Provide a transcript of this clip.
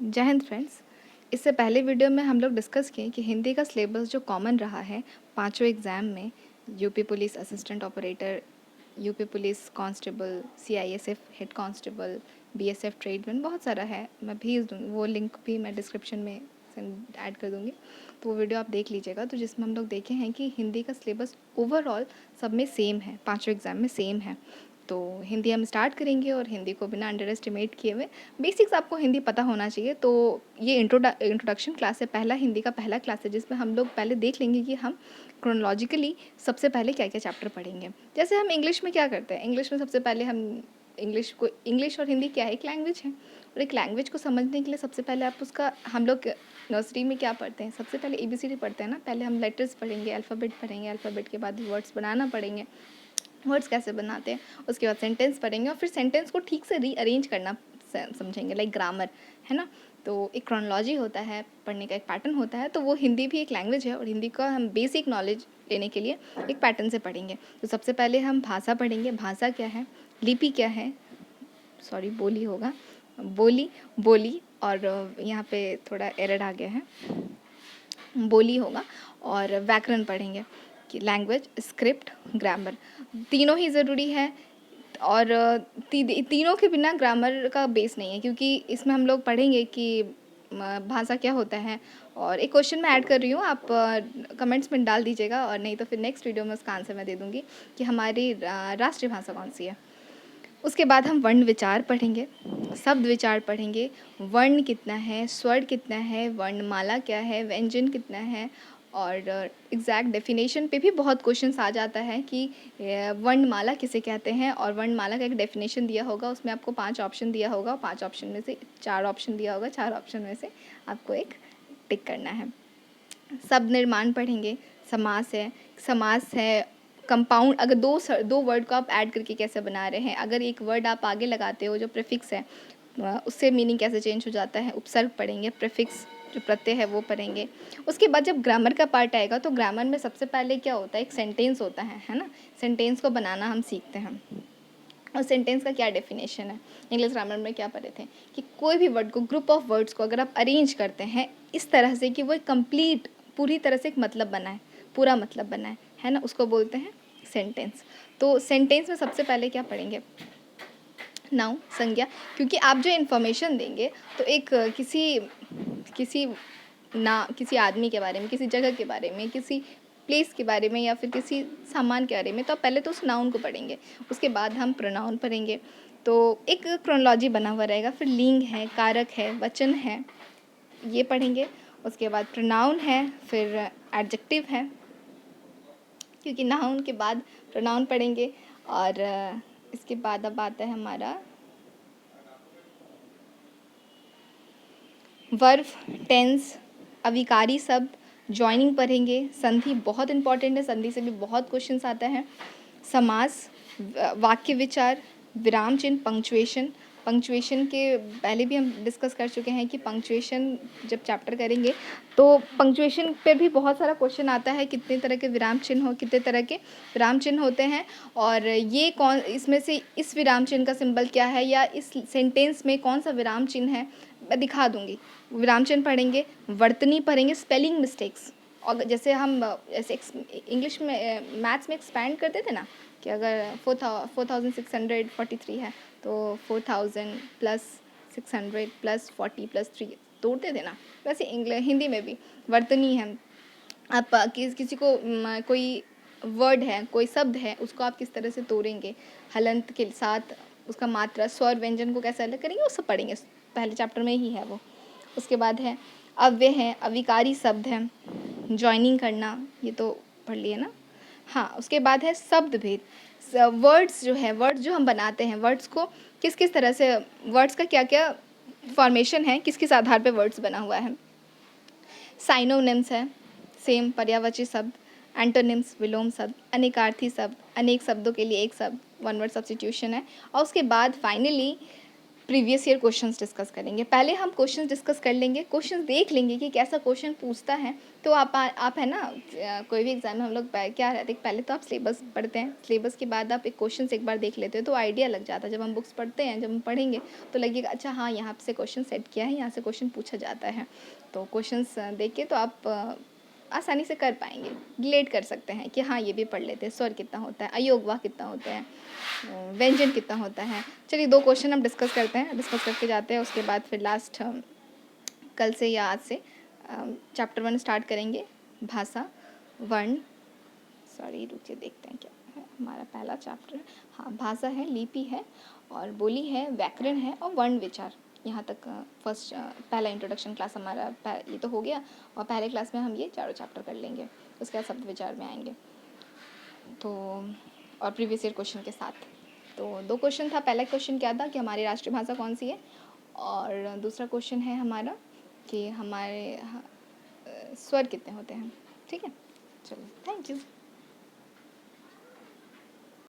जय हिंद फ्रेंड्स। इससे पहले वीडियो में हम लोग डिस्कस किए कि हिंदी का सिलेबस जो कॉमन रहा है पांचों एग्ज़ाम में, UP police assistant operator, UP police constable, CISF head constable, BSF tradesman, बहुत सारा है। मैं भेज दूँगी, वो लिंक भी मैं डिस्क्रिप्शन में ऐड कर दूँगी, तो वो वीडियो आप देख लीजिएगा। तो जिसमें हम लोग देखे हैं कि हिंदी का सिलेबस ओवरऑल सब में सेम है, पाँचों एग्ज़ाम में सेम है। तो हिंदी हम स्टार्ट करेंगे और हिंदी को बिना अंडर एस्टिमेट किए हुए बेसिक्स आपको हिंदी पता होना चाहिए। तो ये इंट्रोडक्शन क्लास है, पहला हिंदी का पहला क्लास है, जिसमें हम लोग पहले देख लेंगे कि हम क्रोनोलॉजिकली सबसे पहले क्या क्या चैप्टर पढ़ेंगे। जैसे हम इंग्लिश में क्या करते हैं, इंग्लिश में सबसे पहले हम इंग्लिश और हिंदी क्या है, एक लैंग्वेज है, और एक लैंग्वेज को समझने के लिए सबसे पहले आप उसका, हम लोग नर्सरी में क्या पढ़ते हैं, सबसे पहले ABCD पढ़ते हैं ना। पहले हम लेटर्स पढ़ेंगे, अल्फ़ाबेट पढ़ेंगे, अल्फ़ाबेट के बाद वर्ड्स बनाना पढ़ेंगे, वर्ड्स कैसे बनाते हैं, उसके बाद सेंटेंस पढ़ेंगे और फिर सेंटेंस को ठीक से रीअरेंज करना समझेंगे, लाइक ग्रामर, है ना। तो एक क्रोनोलॉजी होता है, पढ़ने का एक पैटर्न होता है। तो वो हिंदी भी एक लैंग्वेज है और हिंदी का हम बेसिक नॉलेज लेने के लिए एक पैटर्न से पढ़ेंगे। तो सबसे पहले हम भाषा पढ़ेंगे। भाषा क्या है, लिपि क्या है, सॉरी बोली होगा, बोली बोली और यहाँ पे थोड़ा एरर आ गया है, बोली होगा। और व्याकरण पढ़ेंगे कि लैंग्वेज, स्क्रिप्ट, ग्रामर, तीनों ही ज़रूरी है। और तीनों के बिना ग्रामर का बेस नहीं है, क्योंकि इसमें हम लोग पढ़ेंगे कि भाषा क्या होता है। और एक क्वेश्चन मैं ऐड कर रही हूँ, आप कमेंट्स में डाल दीजिएगा, और नहीं तो फिर नेक्स्ट वीडियो में उसका आंसर मैं दे दूँगी कि हमारी राष्ट्रीय भाषा कौन सी है। उसके बाद हम वर्ण विचार पढ़ेंगे, शब्द विचार पढ़ेंगे, वर्ण कितना है, स्वर कितना है, वर्णमाला क्या है, व्यंजन कितना है। और एग्जैक्ट डेफिनेशन पे भी बहुत क्वेश्चंस आ जाता है कि वर्णमाला किसे कहते हैं, और वर्णमाला का एक डेफिनेशन दिया होगा, उसमें आपको 5 ऑप्शन दिया होगा, 5 ऑप्शन में से 4 ऑप्शन दिया होगा, 4 ऑप्शन में से आपको एक टिक करना है। शब्द निर्माण पढ़ेंगे, समास है, कंपाउंड, अगर दो वर्ड को आप ऐड करके कैसे बना रहे हैं, अगर एक वर्ड आप आगे लगाते हो जो प्रीफिक्स है, उससे मीनिंग कैसे चेंज हो जाता है। उपसर्ग पढ़ेंगे, प्रीफिक्स जो प्रत्यय है वो पढ़ेंगे। उसके बाद जब ग्रामर का पार्ट आएगा तो ग्रामर में सबसे पहले क्या होता है, एक सेंटेंस होता है ना। सेंटेंस को बनाना हम सीखते हैं, और सेंटेंस का क्या डेफिनेशन है। इंग्लिश ग्रामर में क्या पढ़े थे कि कोई भी वर्ड को, ग्रुप ऑफ वर्ड्स को अगर आप अरेंज करते हैं इस तरह से कि वो कंप्लीट, पूरी तरह से एक मतलब बनाए, पूरा मतलब बनाए, है ना, उसको बोलते हैं सेंटेंस। तो सेंटेंस में सबसे पहले क्या पढ़ेंगे, नाउन, संज्ञा। क्योंकि आप जो इन्फॉर्मेशन देंगे तो एक किसी आदमी के बारे में, किसी जगह के बारे में, किसी प्लेस के बारे में, या फिर किसी सामान के बारे में, तो आप पहले तो उस नाउन को पढ़ेंगे, उसके बाद हम प्रोनाउन पढ़ेंगे। तो एक क्रोनोलॉजी बना हुआ रहेगा। फिर लिंग है, कारक है, वचन है, ये पढ़ेंगे। उसके बाद प्रोनाउन है, फिर एडजेक्टिव है, क्योंकि नाउन के बाद प्रोनाउन पढ़ेंगे। और इसके बाद अब आता है हमारा वर्ब, टेंस, अविकारी शब्द, जॉइनिंग पढ़ेंगे। संधि बहुत इंपॉर्टेंट है, संधि से भी बहुत क्वेश्चंस आता है। समास, वाक्य विचार, विराम चिन्ह, पंक्चुएशन। पंक्चुएशन के पहले भी हम डिस्कस कर चुके हैं कि पंक्चुएशन जब चैप्टर करेंगे तो पंक्चुएशन पे भी बहुत सारा क्वेश्चन आता है, कितने तरह के विराम चिन्ह हो, कितने तरह के विराम चिन्ह होते हैं, और ये कौन, इसमें से इस विराम चिन्ह का सिंबल क्या है, या इस सेंटेंस में कौन सा विराम चिन्ह है, मैं दिखा दूंगी। विराम चिन्ह पढ़ेंगे, वर्तनी पढ़ेंगे, स्पेलिंग मिस्टेक्स। और जैसे हम ऐसे इंग्लिश में, मैथ्स में एक्सपैंड करते थे ना, कि अगर 4643 है तो 4000 प्लस 600 प्लस 40 प्लस 3 तोड़ते थे ना, वैसे हिंदी में भी वर्तनी है। आप किसी को कोई वर्ड है, कोई शब्द है, उसको आप किस तरह से तोड़ेंगे, हलंत के साथ उसका मात्रा, स्वर, व्यंजन को कैसे अलग करेंगे, वो सब पढ़ेंगे, पहले चैप्टर में ही है वो। उसके बाद है अव्यय है, अविकारी शब्द है, जॉइनिंग करना, ये तो पढ़ लिए ना। हाँ, उसके बाद है शब्द भेद, वर्ड्स जो है, वर्ड्स जो हम बनाते हैं, वर्ड्स को किस किस तरह से, वर्ड्स का क्या क्या फॉर्मेशन है, किस किस आधार पे वर्ड्स बना हुआ है। साइनोनिम्स है, सेम पर्यायवाची शब्द, एंटोनिम्स विलोम शब्द, अनेकार्थी शब्द, अनेक शब्दों के लिए एक शब्द, वन वर्ड सब्स्टिट्यूशन है। और उसके बाद finally previous year questions discuss करेंगे। पहले हम क्वेश्चंस डिस्कस कर लेंगे, क्वेश्चंस देख लेंगे कि कैसा क्वेश्चन पूछता है। तो आप है ना, कोई भी एग्जाम में हम लोग क्या रहते हैं, पहले तो आप सिलेबस पढ़ते हैं, सिलेबस के बाद आप एक क्वेश्चन एक बार देख लेते हो तो आइडिया लग जाता है। जब हम बुक्स पढ़ते हैं, जब हम पढ़ेंगे तो लगेगा अच्छा हाँ यहाँ से क्वेश्चन सेट किया है, यहाँ से क्वेश्चन पूछा जाता है। तो क्वेश्चंस देख के तो आप आसानी से कर पाएंगे, रिलेट कर सकते हैं कि हाँ ये भी पढ़ लेते हैं, स्वर कितना होता है, अयोग वाह कितना होता है, व्यंजन कितना होता है। चलिए 2 क्वेश्चन हम डिस्कस करते हैं, डिस्कस करके जाते हैं। उसके बाद फिर लास्ट कल से या आज से चैप्टर 1 स्टार्ट करेंगे, भाषा, वर्ण, सॉरी रुकिए देखते हैं क्या है हमारा पहला चैप्टर। हाँ, भाषा है, लिपि है और बोली है, व्याकरण है और वर्ण विचार। यहाँ तक फर्स्ट पहला इंट्रोडक्शन क्लास हमारा ये तो हो गया। और पहले क्लास में हम ये चारों चैप्टर कर लेंगे, उसके बाद शब्द विचार में आएंगे। तो और प्रीवियस ईयर क्वेश्चन के साथ। तो 2 क्वेश्चन था। पहला क्वेश्चन क्या था कि हमारी राष्ट्रीय भाषा कौन सी है, और दूसरा क्वेश्चन है हमारा कि हमारे स्वर कितने होते हैं। ठीक है, चलो थैंक यू।